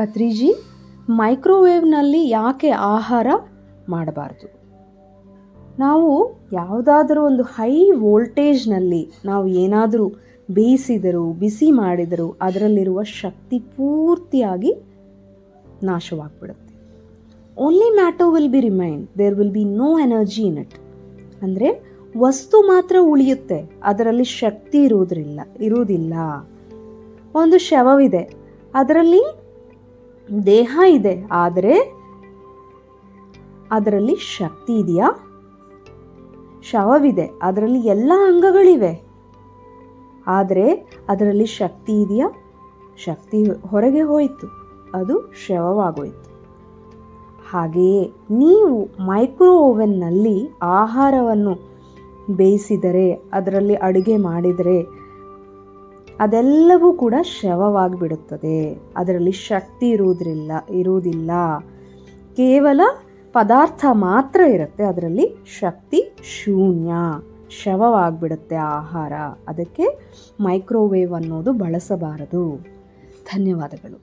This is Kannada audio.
ಪತ್ರಿಜಿ, ಮೈಕ್ರೋವೇವ್ನಲ್ಲಿ ಯಾಕೆ ಆಹಾರ ಮಾಡಬಾರ್ದು? ನಾವು ಯಾವುದಾದರೂ ಒಂದು ಹೈ ವೋಲ್ಟೇಜ್ನಲ್ಲಿ ನಾವು ಏನಾದರೂ ಬೇಯಿಸಿದರೂ ಬಿಸಿ ಮಾಡಿದರೂ ಅದರಲ್ಲಿರುವ ಶಕ್ತಿ ಪೂರ್ತಿಯಾಗಿ ನಾಶವಾಗ್ಬಿಡುತ್ತೆ. Only matter will be remain, there will be no energy in it. ಅಂದರೆ ವಸ್ತು ಮಾತ್ರ ಉಳಿಯುತ್ತೆ, ಅದರಲ್ಲಿ ಶಕ್ತಿ ಇರುವುದಿಲ್ಲ. ಒಂದು ಶವವಿದೆ, ಅದರಲ್ಲಿ ದೇಹ ಇದೆ, ಆದರೆ ಅದರಲ್ಲಿ ಶಕ್ತಿ ಇದೆಯಾ? ಶವವಿದೆ, ಅದರಲ್ಲಿ ಎಲ್ಲ ಅಂಗಗಳಿವೆ, ಆದರೆ ಅದರಲ್ಲಿ ಶಕ್ತಿ ಇದೆಯಾ? ಶಕ್ತಿ ಹೊರಗೆ ಹೋಯಿತು, ಅದು ಶವವಾಗೋಯಿತು. ಹಾಗೆಯೇ ನೀವು ಮೈಕ್ರೋ ಓವೆನ್ನಲ್ಲಿ ಆಹಾರವನ್ನು ಬೇಯಿಸಿದರೆ, ಅದರಲ್ಲಿ ಅಡುಗೆ ಮಾಡಿದರೆ ಅದೆಲ್ಲವೂ ಕೂಡ ಶವವಾಗಿಬಿಡುತ್ತದೆ. ಅದರಲ್ಲಿ ಶಕ್ತಿ ಇರುವುದಿಲ್ಲ. ಕೇವಲ ಪದಾರ್ಥ ಮಾತ್ರ ಇರುತ್ತೆ, ಅದರಲ್ಲಿ ಶಕ್ತಿ ಶೂನ್ಯ, ಶವವಾಗಿಬಿಡುತ್ತೆ ಆಹಾರ. ಅದಕ್ಕೆ ಮೈಕ್ರೋವೇವ್ ಅನ್ನೋದು ಬಳಸಬಾರದು. ಧನ್ಯವಾದಗಳು.